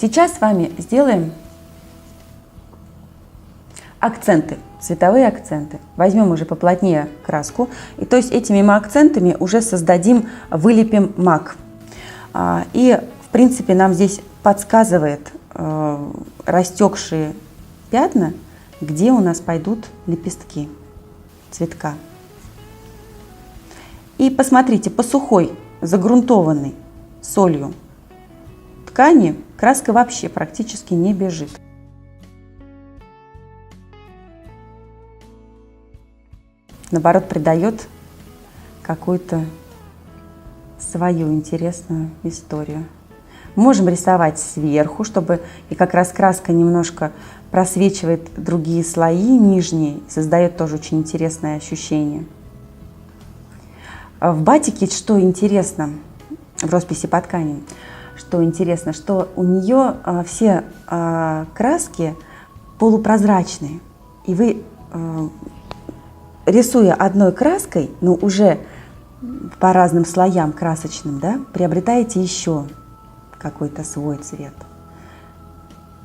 сейчас с вами сделаем акценты, цветовые акценты. Возьмем уже поплотнее краску, и то есть этими акцентами уже создадим, вылепим мак. И в принципе нам здесь подсказывает растекшие пятна, где у нас пойдут лепестки цветка. И посмотрите, по сухой, загрунтованной солью ткани краска вообще практически не бежит. Наоборот, придает какую-то свою интересную историю. Можем рисовать сверху, чтобы и как раз краска немножко просвечивает другие слои нижние, создает тоже очень интересное ощущение. В батике что интересно, в росписи по ткани, что интересно, что у нее все краски полупрозрачные, и вы, рисуя одной краской, но уже по разным слоям красочным, да, приобретаете еще какой-то свой цвет.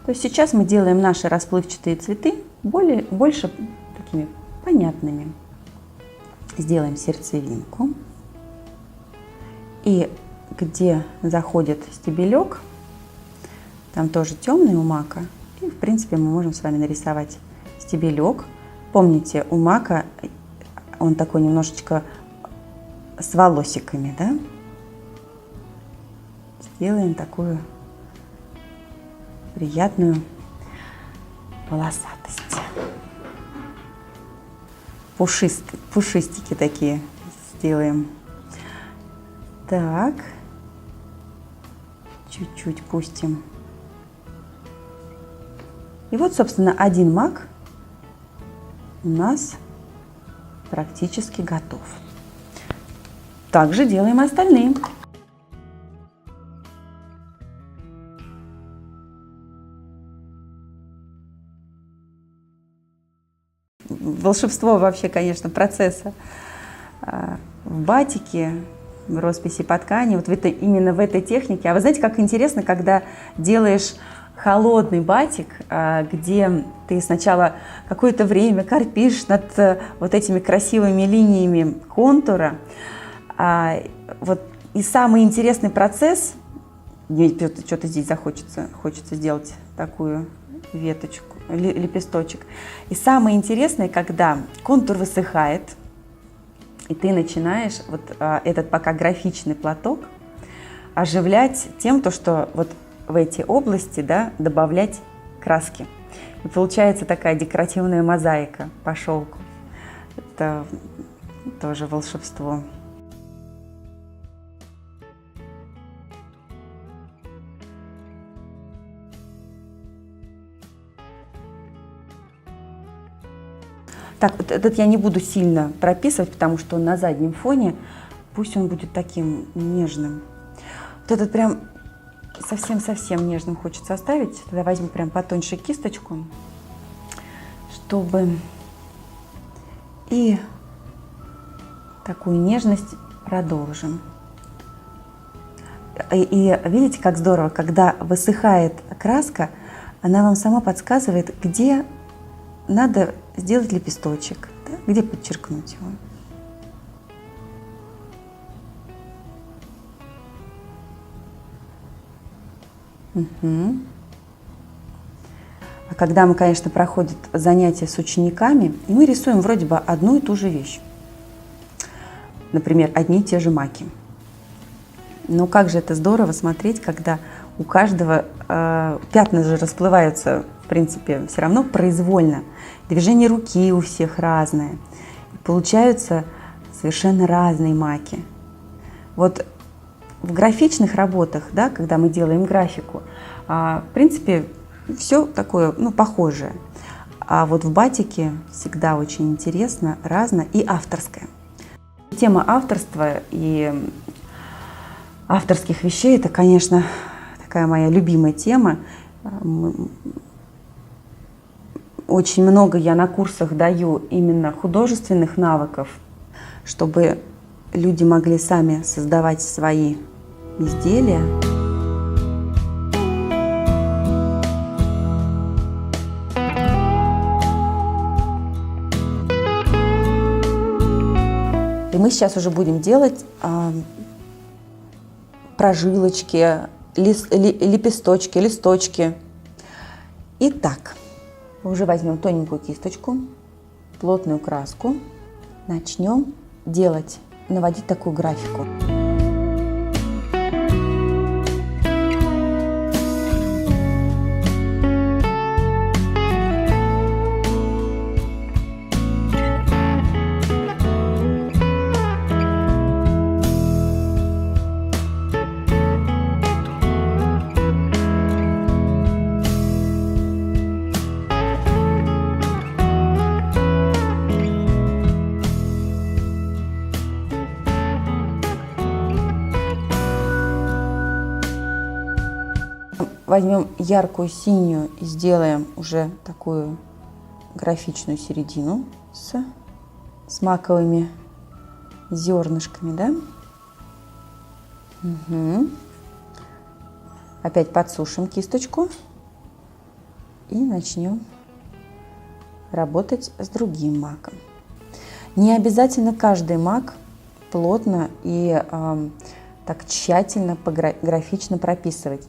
То есть сейчас мы делаем наши расплывчатые цветы больше такими понятными. Сделаем сердцевинку. И где заходит стебелек, там тоже темный у мака. И в принципе мы можем с вами нарисовать стебелек. Помните, у мака он такой немножечко с волосиками, да? Сделаем такую приятную волосатость. Пушистики такие сделаем. Так, чуть-чуть пустим. И вот, собственно, один мак у нас практически готов. Также делаем остальные. Волшебство вообще, конечно, процесса в батике, в росписи по ткани, вот именно в этой технике. А вы знаете, как интересно, когда делаешь холодный батик, где ты сначала какое-то время корпишь над вот этими красивыми линиями контура. Вот, и самый интересный процесс, что-то здесь хочется сделать такую веточку, лепесточек. И самое интересное, когда контур высыхает, и ты начинаешь вот этот пока графичный платок оживлять тем, что вот в эти области, да, добавлять краски. И получается такая декоративная мозаика по шелку. Это тоже волшебство. Так, вот этот я не буду сильно прописывать, потому что он на заднем фоне. Пусть он будет таким нежным. Вот этот прям совсем-совсем нежным хочется оставить. Тогда возьму прям потоньше кисточку, чтобы и такую нежность продолжим. И видите, как здорово, когда высыхает краска, она вам сама подсказывает, где надо сделать лепесточек, да? Где подчеркнуть его. Угу. А когда мы, конечно, проходим занятия с учениками, и мы рисуем вроде бы одну и ту же вещь. Например, одни и те же маки. Но как же это здорово смотреть, когда у каждого пятна же расплываются, в принципе, все равно произвольно. Движение руки у всех разное. И получаются совершенно разные маки. Вот в графичных работах, да, когда мы делаем графику, в принципе, все такое, похожее. А вот в батике всегда очень интересно, разно и авторское. Тема авторства и авторских вещей – это, конечно, такая моя любимая тема. Очень много я на курсах даю именно художественных навыков, чтобы люди могли сами создавать свои изделия. Мы сейчас уже будем делать прожилочки, лепесточки, листочки. Итак, уже возьмем тоненькую кисточку, плотную краску, начнем делать, наводить такую графику. Возьмем яркую синюю и сделаем уже такую графичную середину с маковыми зернышками, да? Угу. Опять подсушим кисточку и начнем работать с другим маком. Не обязательно каждый мак плотно и так тщательно, графично прописывать.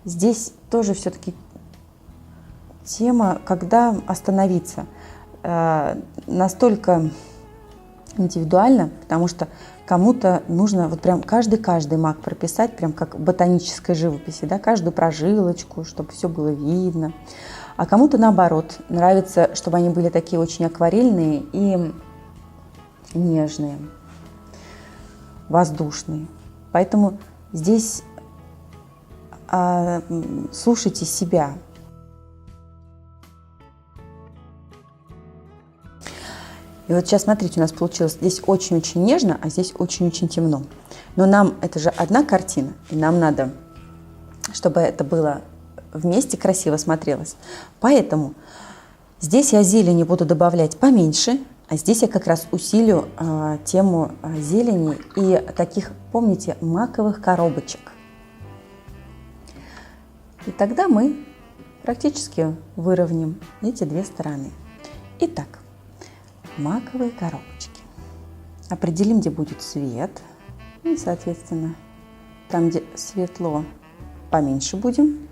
Здесь тоже все-таки тема, когда остановиться. Настолько индивидуально, потому что кому-то нужно вот прям каждый мак прописать, прям как в ботанической живописи, да, каждую прожилочку, чтобы все было видно. А кому-то наоборот, нравится, чтобы они были такие очень акварельные и нежные, воздушные. Поэтому здесь слушайте себя. И вот сейчас, смотрите, у нас получилось здесь очень-очень нежно, а здесь очень-очень темно. Но нам, это же одна картина, и нам надо, чтобы это было вместе красиво смотрелось. Поэтому здесь я зелени буду добавлять поменьше, а здесь я как раз усилю тему зелени и таких, помните, маковых коробочек. И тогда мы практически выровняем эти две стороны. Итак, маковые коробочки. Определим, где будет свет. И, соответственно, там, где светло, поменьше будем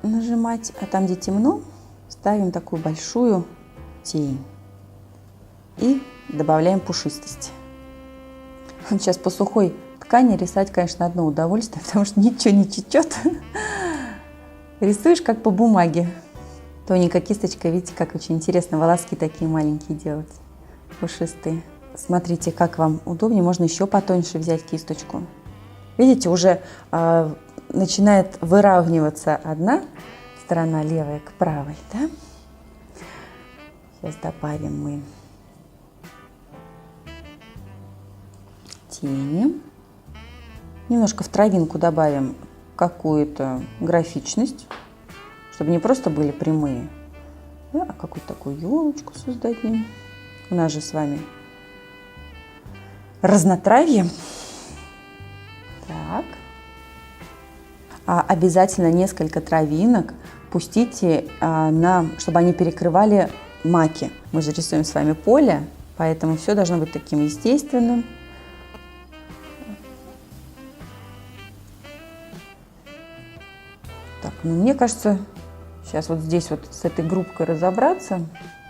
нажимать. А там, где темно, ставим такую большую тень. И добавляем пушистость. Сейчас по сухой ткани рисовать, конечно, одно удовольствие, потому что ничего не течет. Рисуешь как по бумаге. Тоненькая кисточка, видите, как очень интересно волоски такие маленькие делать, пушистые. Смотрите, как вам удобнее, можно еще потоньше взять кисточку. Видите, уже начинает выравниваться одна сторона, левая к правой, да? Сейчас добавим мы тени. Немножко в травинку добавим какую-то графичность, чтобы не просто были прямые, да, а какую-то такую елочку создадим. У нас же с вами разнотравье. Так. Обязательно несколько травинок пустите, чтобы они перекрывали маки. Мы же рисуем с вами поле, поэтому все должно быть таким естественным. Так, ну мне кажется, сейчас вот здесь вот с этой группкой разобраться,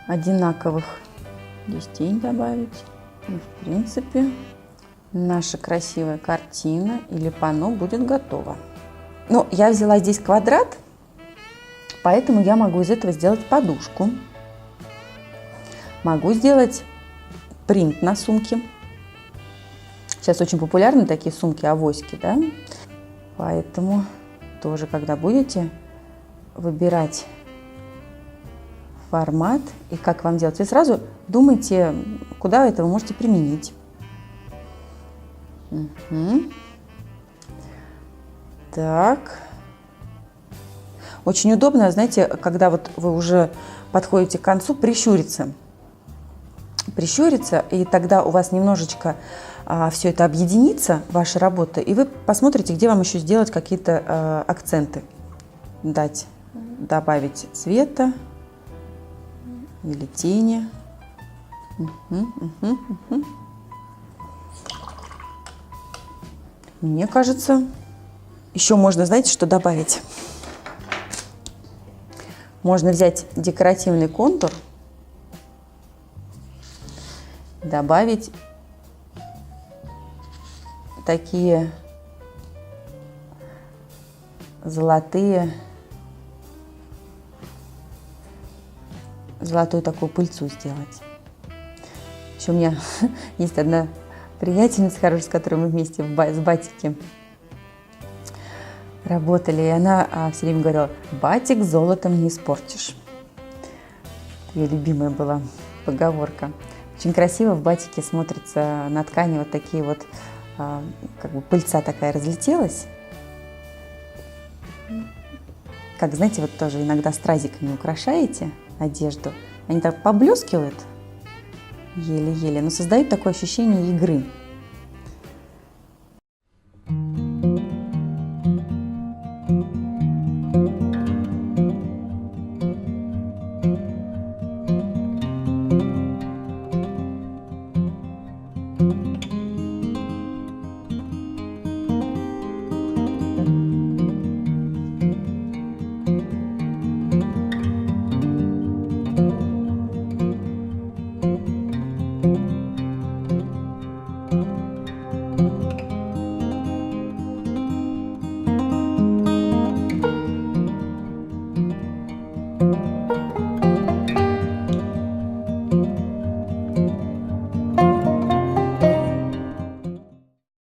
одинаковых, здесь тень добавить. И в принципе наша красивая картина или панно будет готово. Ну, я взяла здесь квадрат, поэтому я могу из этого сделать подушку. Могу сделать принт на сумке. Сейчас очень популярны такие сумки-авоськи, да? Поэтому тоже, когда будете выбирать формат и как вам делать, вы сразу думайте, куда это вы можете применить. Угу. Так. Очень удобно, знаете, когда вот вы уже подходите к концу, прищуриться. Прищуриться, и тогда у вас немножечко все это объединится, ваша работа, и вы посмотрите, где вам еще сделать какие-то акценты. Добавить цвета или тени. Мне кажется, еще можно, знаете, что добавить? Можно взять декоративный контур, добавить такие золотую такую пыльцу сделать. Еще у меня есть одна приятельница хорошая, с которой мы вместе с батики работали, и она все время говорила: батик золотом не испортишь. Ее любимая была поговорка. Очень красиво в батике смотрится на ткани вот такие вот, как бы пыльца такая разлетелась. Как, знаете, вот тоже иногда стразиками украшаете одежду, они так поблескивают еле-еле, но создают такое ощущение игры.